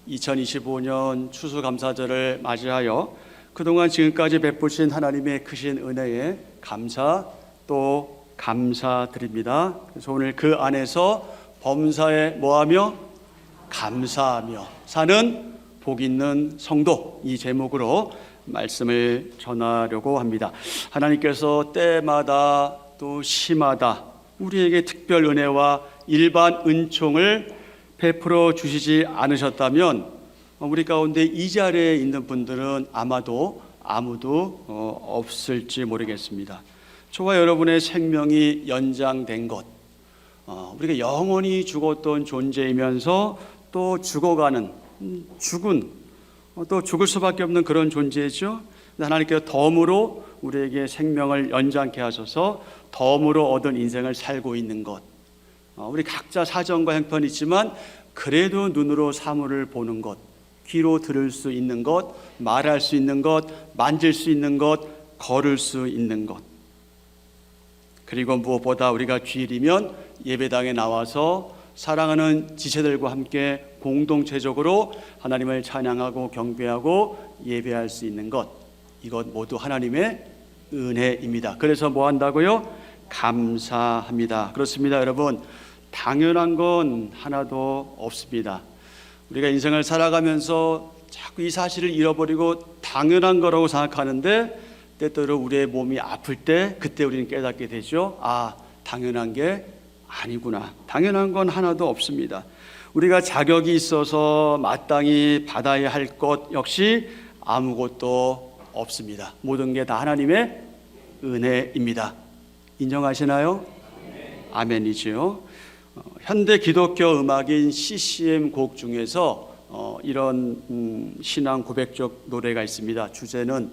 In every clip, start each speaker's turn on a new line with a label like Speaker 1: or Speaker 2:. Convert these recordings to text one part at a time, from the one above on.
Speaker 1: 2025년 추수감사절을 맞이하여 그동안 지금까지 베푸신 하나님의 크신 은혜에 감사 또 감사드립니다. 그래서 오늘 그 안에서 범사에 뭐하며 감사하며 사는 복 있는 성도, 이 제목으로 말씀을 전하려고 합니다. 하나님께서 때마다 또 시마다 우리에게 특별 은혜와 일반 은총을 베풀어 주시지 않으셨다면 우리 가운데 이 자리에 있는 분들은 아마도 아무도 없을지 모르겠습니다. 저와 여러분의 생명이 연장된 것, 우리가 영원히 죽었던 존재이면서 또 죽어가는, 또 죽을 수밖에 없는 그런 존재죠. 하나님께서 덤으로 우리에게 생명을 연장케 하셔서 덤으로 얻은 인생을 살고 있는 것, 우리 각자 사정과 형편이 있지만 그래도 눈으로 사물을 보는 것, 귀로 들을 수 있는 것, 말할 수 있는 것, 만질 수 있는 것, 걸을 수 있는 것, 그리고 무엇보다 우리가 주일이면 예배당에 나와서 사랑하는 지체들과 함께 공동체적으로 하나님을 찬양하고 경배하고 예배할 수 있는 것, 이것 모두 하나님의 은혜입니다. 그래서 뭐 한다고요? 감사합니다. 그렇습니다, 여러분. 당연한 건 하나도 없습니다. 우리가 인생을 살아가면서 자꾸 이 사실을 잃어버리고 당연한 거라고 생각하는데 때때로 우리의 몸이 아플 때 그때 우리는 깨닫게 되죠. 아, 당연한 게 아니구나. 당연한 건 하나도 없습니다. 우리가 자격이 있어서 마땅히 받아야 할 것 역시 아무것도 없습니다. 모든 게 다 하나님의 은혜입니다. 인정하시나요? 아멘이죠. 현대 기독교 음악인 CCM 곡 중에서 이런 신앙 고백적 노래가 있습니다.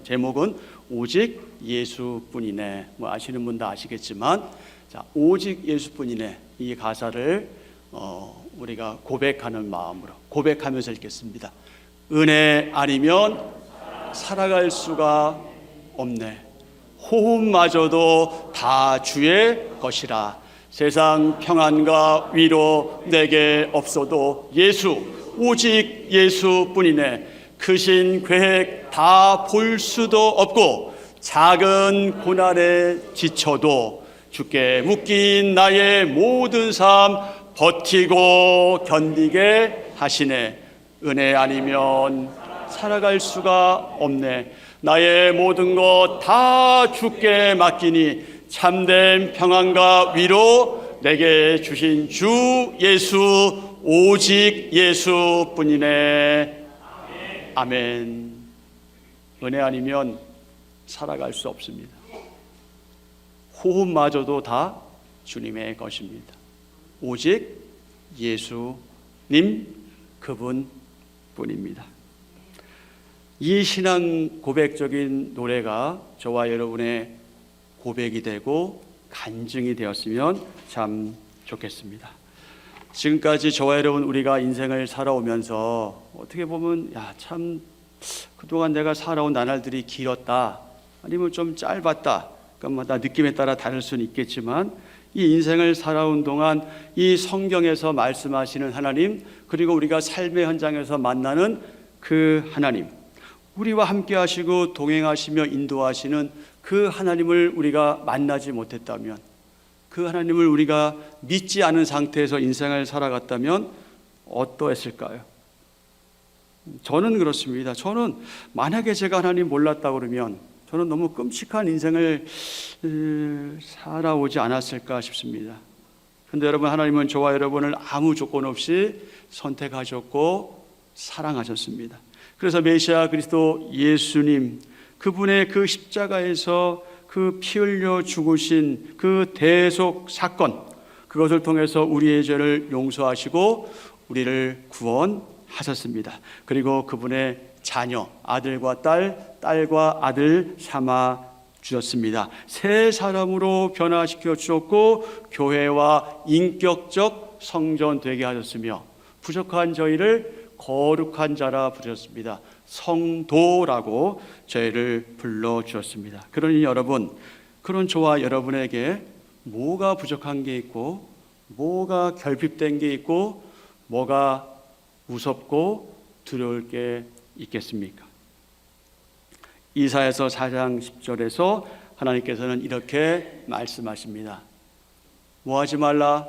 Speaker 1: 제목은 오직 예수뿐이네. 뭐 아시는 분 다 아시겠지만, 자, 오직 예수뿐이네, 이 가사를 우리가 고백하는 마음으로 고백하면서 읽겠습니다. 은혜 아니면 살아갈 수가 없네. 호흡마저도 다 주의 것이라. 세상 평안과 위로 내게 없어도 오직 예수뿐이네. 크신 계획 다 볼 수도 없고 작은 고난에 지쳐도 주께 묶인 나의 모든 삶 버티고 견디게 하시네. 은혜 아니면 살아갈 수가 없네. 나의 모든 것 다 주께 맡기니 참된 평안과 위로 내게 주신 주 예수, 오직 예수뿐이네. 아멘. 은혜 아니면 살아갈 수 없습니다. 호흡마저도 다 주님의 것입니다. 오직 예수님, 그분뿐입니다. 이 신앙 고백적인 노래가 저와 여러분의 고백이 되고 간증이 되었으면 참 좋겠습니다. 지금까지 저와 여러분 우리가 인생을 살아오면서 어떻게 보면 참 그동안 내가 살아온 나날들이 길었다, 아니면 좀 짧았다, 그러니까 느낌에 따라 다를 수는 있겠지만 이 인생을 살아온 동안 이 성경에서 말씀하시는 하나님, 그리고 우리가 삶의 현장에서 만나는 그 하나님, 우리와 함께 하시고 동행하시며 인도하시는 그 하나님을 우리가 만나지 못했다면, 그 하나님을 우리가 믿지 않은 상태에서 인생을 살아갔다면 어떠했을까요? 저는 그렇습니다. 저는 만약에 제가 하나님 몰랐다고 그러면 저는 너무 끔찍한 인생을 살아오지 않았을까 싶습니다. 그런데 여러분, 하나님은 저와 여러분을 아무 조건 없이 선택하셨고 사랑하셨습니다. 그래서 메시아 그리스도 예수님, 그분의 그 십자가에서 그 피 흘려 죽으신 그 대속 사건, 그것을 통해서 우리의 죄를 용서하시고 우리를 구원하셨습니다. 그리고 그분의 자녀, 아들과 딸과 아들 삼아 주셨습니다. 새 사람으로 변화시켜 주셨고 교회와 인격적 성전 되게 하셨으며 부족한 저희를 거룩한 자라 부르셨습니다. 성도라고 저희를 불러주셨습니다. 그러니 여러분, 그런 저와 여러분에게 뭐가 부족한 게 있고 뭐가 결핍된 게 있고 뭐가 무섭고 두려울 게 있겠습니까? 이사야서 4장 10절에서 하나님께서는 이렇게 말씀하십니다. 뭐 하지 말라?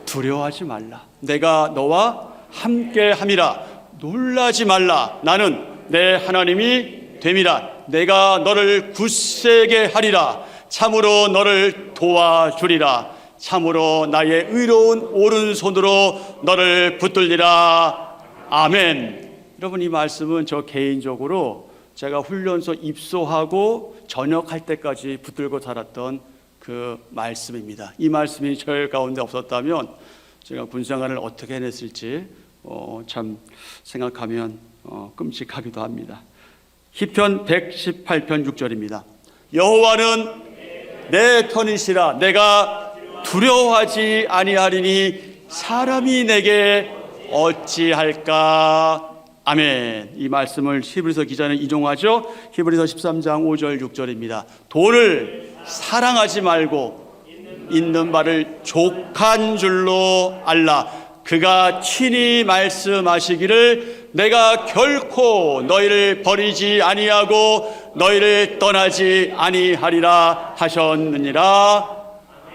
Speaker 1: 두려워하지 말라. 내가 너와 함께 함이라. 놀라지 말라. 나는 내 하나님이 됨이라. 내가 너를 굳세게 하리라. 참으로 너를 도와주리라. 참으로 나의 의로운 오른손으로 너를 붙들리라. 아멘. 여러분, 이 말씀은 저 개인적으로 제가 훈련소 입소하고 전역할 때까지 붙들고 살았던 그 말씀입니다. 이 말씀이 저의 가운데 없었다면 제가 군생활을 어떻게 해냈을지 참 생각하면 끔찍하기도 합니다. 시편 118편 6절입니다. 여호와는 내 편이시라. 내가 두려워하지 아니하리니 사람이 내게 어찌할까. 아멘. 이 말씀을 히브리서 기자는 인용하죠. 히브리서 13장 5절 6절입니다. 돈을 사랑하지 말고 있는 바를 족한 줄로 알라. 그가 친히 말씀하시기를 내가 결코 너희를 버리지 아니하고 너희를 떠나지 아니하리라 하셨느니라.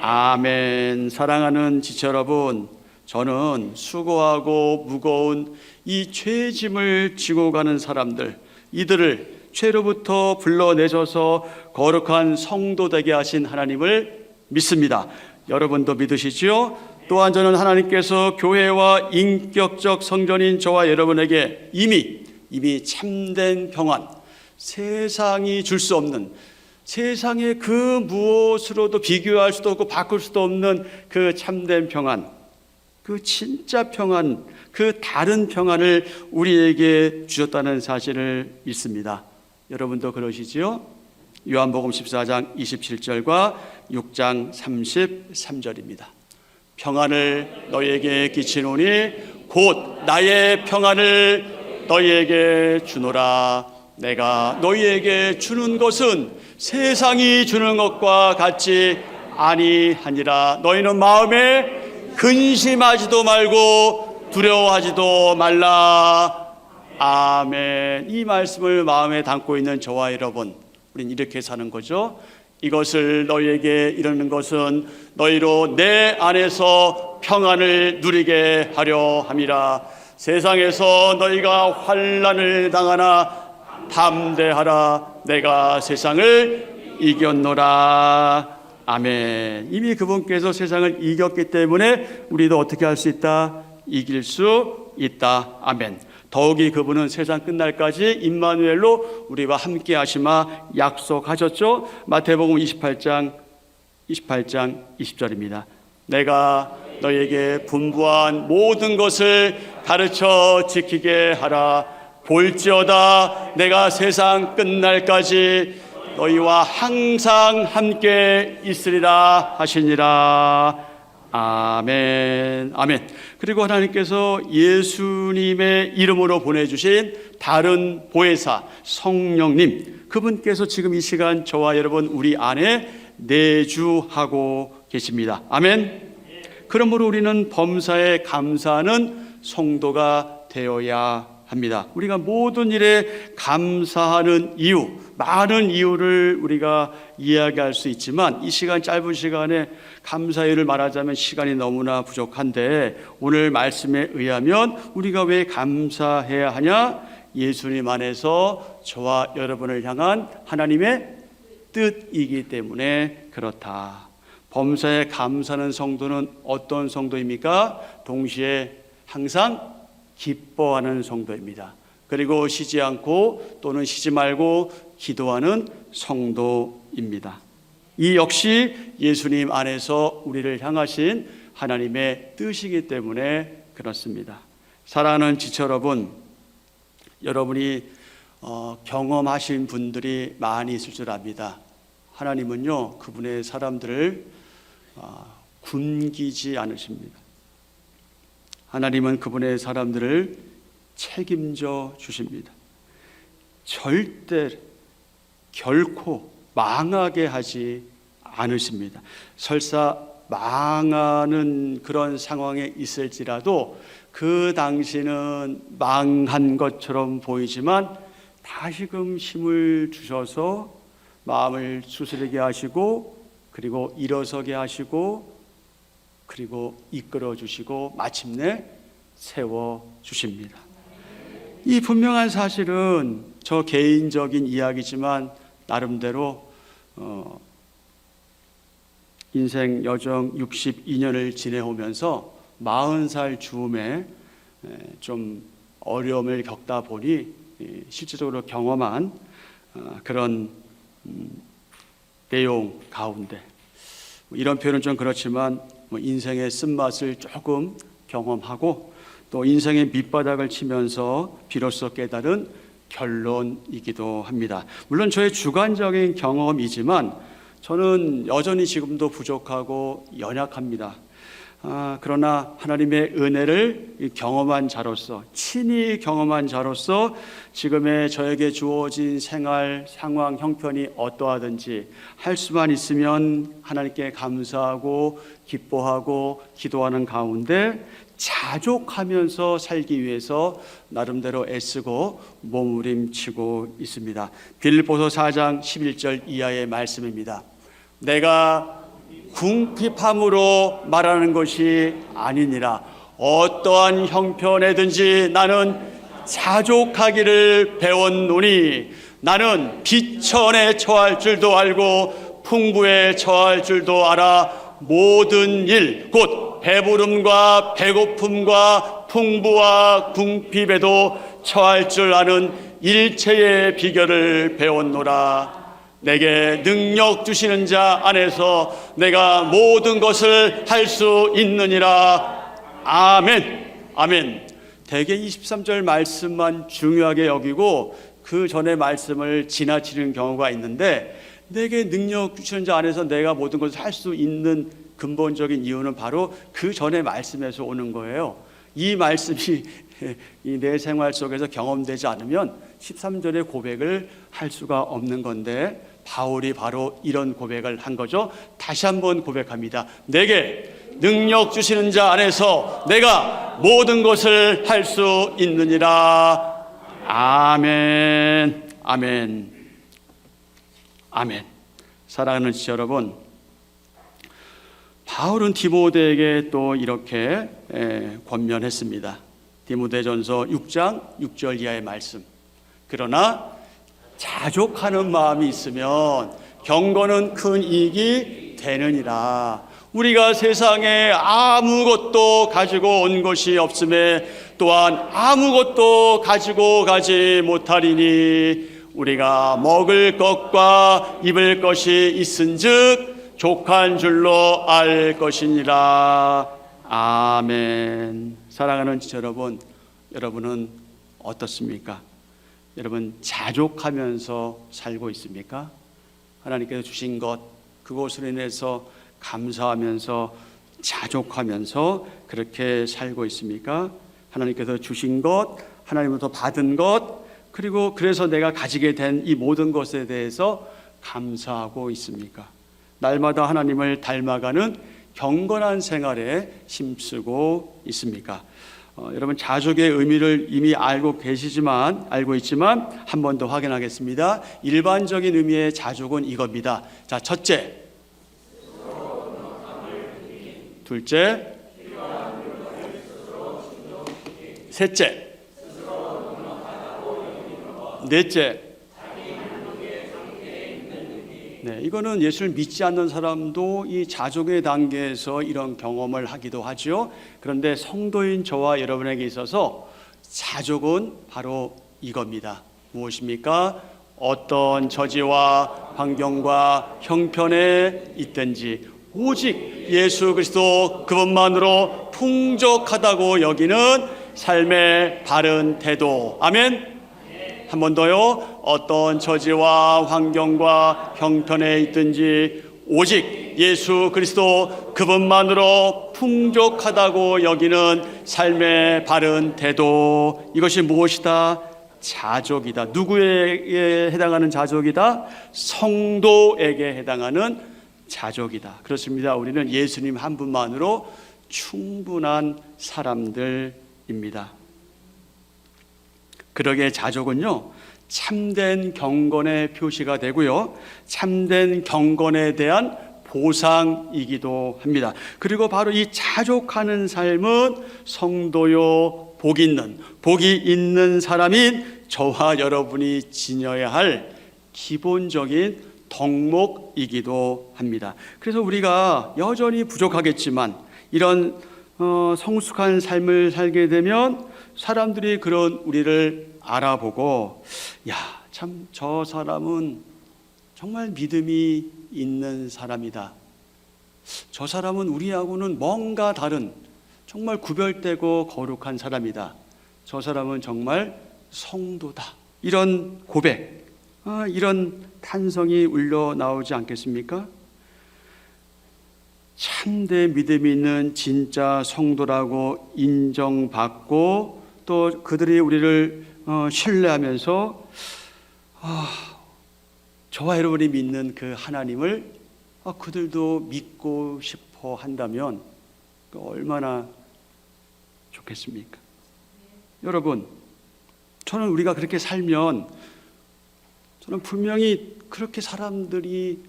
Speaker 1: 아멘. 사랑하는 지체 여러분, 저는 수고하고 무거운 이 죄짐을 지고 가는 사람들, 이들을 죄로부터 불러내셔서 거룩한 성도 되게 하신 하나님을 믿습니다. 여러분도 믿으시지요? 또한 저는 하나님께서 교회와 인격적 성전인 저와 여러분에게 이미 참된 평안, 세상이 줄 수 없는, 세상의 그 무엇으로도 비교할 수도 없고 바꿀 수도 없는 그 참된 평안, 그 진짜 평안, 그 다른 평안을 우리에게 주셨다는 사실을 믿습니다. 여러분도 그러시지요? 요한복음 14장 27절과 6장 33절입니다. 평안을 너희에게 끼치노니 곧 나의 평안을 너희에게 주노라. 내가 너희에게 주는 것은 세상이 주는 것과 같지 아니하니라. 너희는 마음에 근심하지도 말고 두려워하지도 말라. 아멘. 이 말씀을 마음에 담고 있는 저와 여러분, 우린 이렇게 사는 거죠. 이것을 너희에게 이르는 것은 너희로 내 안에서 평안을 누리게 하려 함이라. 세상에서 너희가 환난을 당하나 담대하라. 내가 세상을 이겼노라. 아멘. 이미 그분께서 세상을 이겼기 때문에 우리도 어떻게 할 수 있다? 이길 수 있다. 아멘. 더욱이 그분은 세상 끝날까지 임마누엘로 우리와 함께 하시마 약속하셨죠. 마태복음 28장 20절입니다. 내가 너희에게 분부한 모든 것을 가르쳐 지키게 하라. 볼지어다 내가 세상 끝날까지 너희와 항상 함께 있으리라 하시니라. 아멘. 아멘. 그리고 하나님께서 예수님의 이름으로 보내주신 다른 보혜사 성령님, 그분께서 지금 이 시간 저와 여러분 우리 안에 내주하고 계십니다. 아멘. 그러므로 우리는 범사에 감사하는 성도가 되어야 합니다. 우리가 모든 일에 감사하는 이유, 많은 이유를 우리가 이야기할 수 있지만 이 시간, 짧은 시간에 감사의 를 말하자면 시간이 너무나 부족한데, 오늘 말씀에 의하면 우리가 왜 감사해야 하냐? 예수님 안에서 저와 여러분을 향한 하나님의 뜻이기 때문에 그렇다. 범사에 감사하는 성도는 어떤 성도입니까? 동시에 항상 기뻐하는 성도입니다. 그리고 쉬지 않고 또는 쉬지 말고 기도하는 성도입니다. 이 역시 예수님 안에서 우리를 향하신 하나님의 뜻이기 때문에 그렇습니다. 사랑하는 지체 여러분, 여러분이 경험하신 분들이 많이 있을 줄 압니다. 하나님은요, 그분의 사람들을 굶기지 않으십니다. 하나님은 그분의 사람들을 책임져 주십니다. 절대 결코 망하게 하지 않으십니다. 설사 망하는 그런 상황에 있을지라도 그 당시는 망한 것처럼 보이지만 다시금 힘을 주셔서 마음을 추스르게 하시고 그리고 일어서게 하시고 그리고 이끌어 주시고 마침내 세워 주십니다. 이 분명한 사실은 저 개인적인 이야기지만 나름대로 인생 여정 62년을 지내오면서 40살 즈음에 좀 어려움을 겪다 보니 실질적으로 경험한 그런 내용 가운데 이런 표현은 좀 그렇지만 인생의 쓴맛을 조금 경험하고 또 인생의 밑바닥을 치면서 비로소 깨달은 결론이기도 합니다. 물론 저의 주관적인 경험이지만 저는 여전히 지금도 부족하고 연약합니다. 그러나 하나님의 은혜를 경험한 자로서, 친히 경험한 자로서 지금의 저에게 주어진 생활, 상황, 형편이 어떠하든지 할 수만 있으면 하나님께 감사하고 기뻐하고 기도하는 가운데 자족하면서 살기 위해서 나름대로 애쓰고 몸부림치고 있습니다. 빌립보서 4장 11절 이하의 말씀입니다. 내가 궁핍함으로 말하는 것이 아니니라. 어떠한 형편에든지 나는 자족하기를 배웠노니 나는 비천에 처할 줄도 알고 풍부에 처할 줄도 알아. 모든 일 곧 배부름과 배고픔과 풍부와 궁핍에도 처할 줄 아는 일체의 비결을 배웠노라. 내게 능력 주시는 자 안에서 내가 모든 것을 할 수 있느니라. 아멘. 아멘. 대개 23절 말씀만 중요하게 여기고 그 전의 말씀을 지나치는 경우가 있는데, 내게 능력 주시는 자 안에서 내가 모든 것을 할 수 있는 근본적인 이유는 바로 그 전의 말씀에서 오는 거예요. 이 말씀이 내 생활 속에서 경험되지 않으면 13절의 고백을 할 수가 없는 건데, 바울이 바로 이런 고백을 한 거죠. 다시 한번 고백합니다. 내게 능력 주시는 자 안에서 내가 모든 것을 할 수 있느니라. 아멘. 아멘. 아멘. 사랑하는 지체 여러분, 바울은 디모데에게 또 이렇게 권면했습니다. 디모데전서 6장 6절 이하의 말씀. 그러나 자족하는 마음이 있으면 경건은 큰 이익이 되느니라. 우리가 세상에 아무것도 가지고 온 것이 없음에 또한 아무것도 가지고 가지 못하리니 우리가 먹을 것과 입을 것이 있은즉 족한 줄로 알 것이니라. 아멘. 사랑하는 지체 여러분, 여러분은 어떻습니까? 여러분 자족하면서 살고 있습니까? 하나님께서 주신 것, 그것으로 인해서 감사하면서 자족하면서 그렇게 살고 있습니까? 하나님께서 주신 것, 하나님으로부터 받은 것, 그리고 그래서 내가 가지게 된 이 모든 것에 대해서 감사하고 있습니까? 날마다 하나님을 닮아가는 경건한 생활에 힘쓰고 있습니까? 여러분 자족의 의미를 이미 알고 있지만 한 번 더 확인하겠습니다. 일반적인 의미의 자족은 이겁니다. 자, 첫째, 둘째, 셋째, 넷째. 네, 이거는 예수를 믿지 않는 사람도 이 자족의 단계에서 이런 경험을 하기도 하죠. 그런데 성도인 저와 여러분에게 있어서 자족은 바로 이겁니다. 무엇입니까? 어떤 처지와 환경과 형편에 있든지 오직 예수 그리스도 그분만으로 풍족하다고 여기는 삶의 바른 태도. 아멘. 한 번 더요. 어떤 처지와 환경과 형편에 있든지 오직 예수 그리스도 그분만으로 풍족하다고 여기는 삶의 바른 태도. 이것이 무엇이다? 자족이다. 누구에게 해당하는 자족이다? 성도에게 해당하는 자족이다. 그렇습니다. 우리는 예수님 한 분만으로 충분한 사람들입니다. 자족입니다. 그러기에 자족은요, 참된 경건의 표시가 되고요, 참된 경건에 대한 보상이기도 합니다. 그리고 바로 이 자족하는 삶은 성도요 복이 있는 사람인 저와 여러분이 지녀야 할 기본적인 덕목이기도 합니다. 그래서 우리가 여전히 부족하겠지만 이런 성숙한 삶을 살게 되면 사람들이 그런 우리를 알아보고, 야, 참 저 사람은 정말 믿음이 있는 사람이다. 저 사람은 우리하고는 뭔가 다른 정말 구별되고 거룩한 사람이다. 저 사람은 정말 성도다. 이런 고백, 이런 탄성이 울려 나오지 않겠습니까? 참된 믿음이 있는 진짜 성도라고 인정받고 또 그들이 우리를 신뢰하면서 저와 여러분이 믿는 그 하나님을 그들도 믿고 싶어 한다면 얼마나 좋겠습니까? 여러분, 저는 우리가 그렇게 살면 저는 분명히 그렇게 사람들이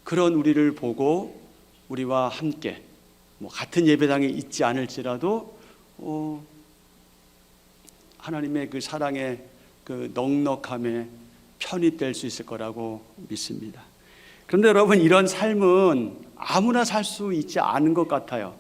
Speaker 1: 그런 우리를 보고 우리와 함께 같은 예배당에 있지 않을지라도 하나님의 그 사랑의 그 넉넉함에 편입될 수 있을 거라고 믿습니다. 그런데 여러분, 이런 삶은 아무나 살 수 있지 않은 것 같아요.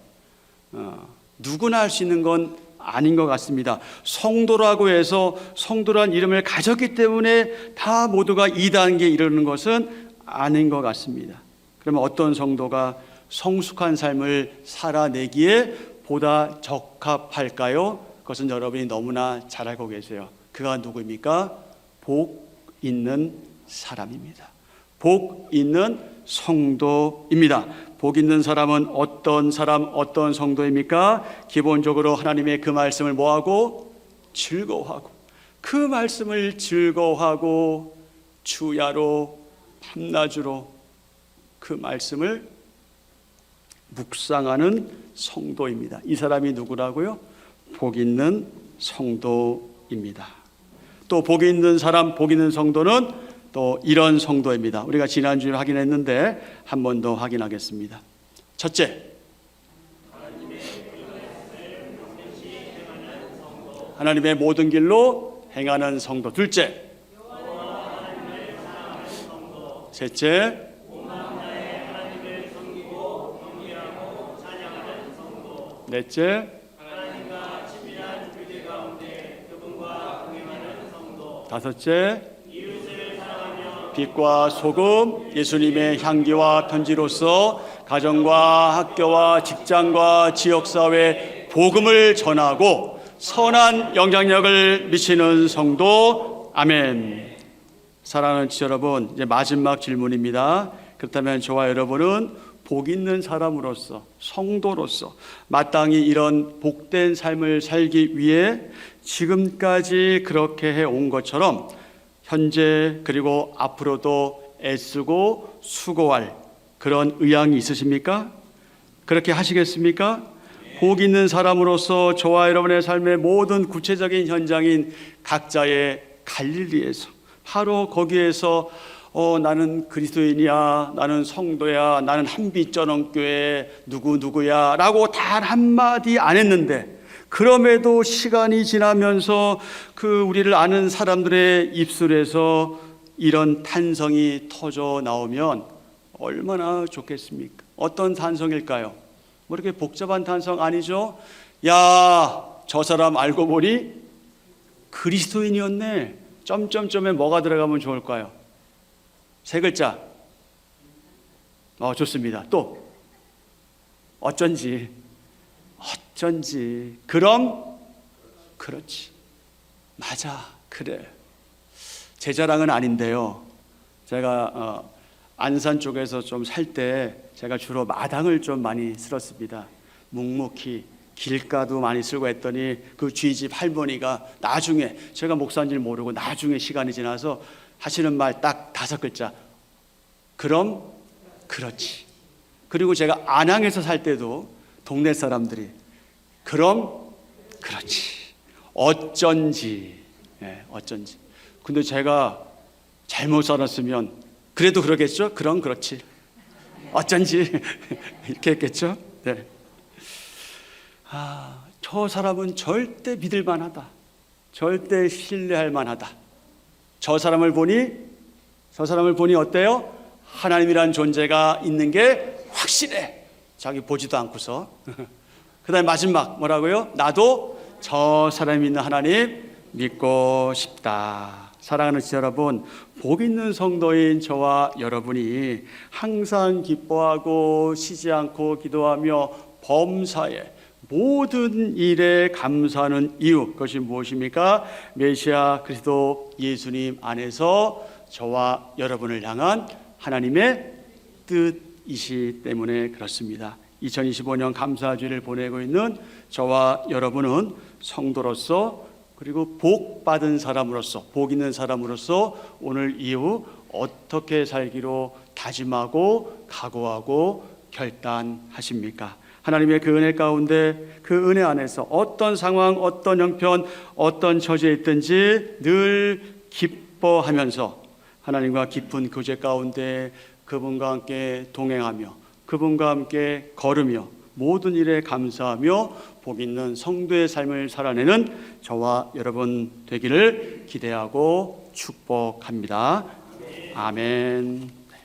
Speaker 1: 누구나 할 수 있는 건 아닌 것 같습니다. 성도라고 해서 성도란 이름을 가졌기 때문에 다 모두가 2단계에 이르는 것은 아닌 것 같습니다. 그러면 어떤 성도가 성숙한 삶을 살아내기에 보다 적합할까요? 그것은 여러분이 너무나 잘 알고 계세요. 그가 누구입니까? 복 있는 사람입니다. 복 있는 성도입니다. 복 있는 사람은 어떤 사람, 어떤 성도입니까? 기본적으로 하나님의 그 말씀을 뭐하고? 즐거워하고, 그 말씀을 즐거워하고 주야로 밤낮으로 그 말씀을 묵상하는 성도입니다. 이 사람이 누구라고요? 복 있는 성도입니다. 또 복 있는 사람, 복 있는 성도는 또 이런 성도입니다. 우리가 지난주에 확인했는데 한 번 더 확인하겠습니다. 첫째, 하나님의 모든 길로 행하는 성도. 둘째, 셋째, 넷째, 다섯째, 빛과 소금, 예수님의 향기와 편지로서 가정과 학교와 직장과 지역사회에 복음을 전하고 선한 영향력을 미치는 성도. 아멘. 사랑하는 지체 여러분, 이제 마지막 질문입니다. 그렇다면 저와 여러분은 복 있는 사람으로서, 성도로서 마땅히 이런 복된 삶을 살기 위해 지금까지 그렇게 해온 것처럼 현재 그리고 앞으로도 애쓰고 수고할 그런 의향이 있으십니까? 그렇게 하시겠습니까? 복 있는 사람으로서 저와 여러분의 삶의 모든 구체적인 현장인 각자의 갈릴리에서, 바로 거기에서 나는 그리스도인이야, 나는 성도야, 나는 한빛전원교회 누구누구야 라고 단 한마디 안 했는데, 그럼에도 시간이 지나면서 그 우리를 아는 사람들의 입술에서 이런 탄성이 터져 나오면 얼마나 좋겠습니까? 어떤 탄성일까요? 뭐 이렇게 복잡한 탄성 아니죠? 야, 저 사람 알고 보니 그리스도인이었네. 점점점에 뭐가 들어가면 좋을까요? 세 글자. 좋습니다. 또 어쩐지. 그럼 그렇지. 맞아. 그래. 제 자랑은 아닌데요. 제가 안산 쪽에서 좀 살 때 제가 주로 마당을 좀 많이 쓸었습니다. 묵묵히 길가도 많이 쓸고 했더니 그 쥐집 할머니가 나중에, 제가 목사인 줄 모르고 나중에 시간이 지나서 하시는 말 딱 5글자. 그럼 그렇지. 그리고 제가 안양에서 살 때도 동네 사람들이 그럼 그렇지. 어쩐지. 예, 어쩐지. 근데 제가 잘못 살았으면 그래도 그러겠죠? 그럼 그렇지. 어쩐지. 이렇게 했겠죠? 네. 저 사람은 절대 믿을 만하다. 절대 신뢰할 만하다. 저 사람을 보니 어때요? 하나님이란 존재가 있는 게 확실해. 자기 보지도 않고서. 그 다음에 마지막 뭐라고요? 나도 저 사람이 있는 하나님 믿고 싶다. 사랑하는 지체 여러분, 복 있는 성도인 저와 여러분이 항상 기뻐하고 쉬지 않고 기도하며 범사에 모든 일에 감사하는 이유, 그것이 무엇입니까? 메시아 그리스도 예수님 안에서 저와 여러분을 향한 하나님의 뜻이시 때문에 그렇습니다. 2025년 감사주일을 보내고 있는 저와 여러분은 성도로서, 그리고 복 받은 사람으로서, 복 있는 사람으로서 오늘 이후 어떻게 살기로 다짐하고 각오하고 결단하십니까? 하나님의 그 은혜 가운데, 그 은혜 안에서 어떤 상황, 어떤 형편, 어떤 처지에 있든지 늘 기뻐하면서 하나님과 깊은 교제 가운데 그분과 함께 동행하며 그분과 함께 걸으며 모든 일에 감사하며 복 있는 성도의 삶을 살아내는 저와 여러분 되기를 기대하고 축복합니다. 아멘.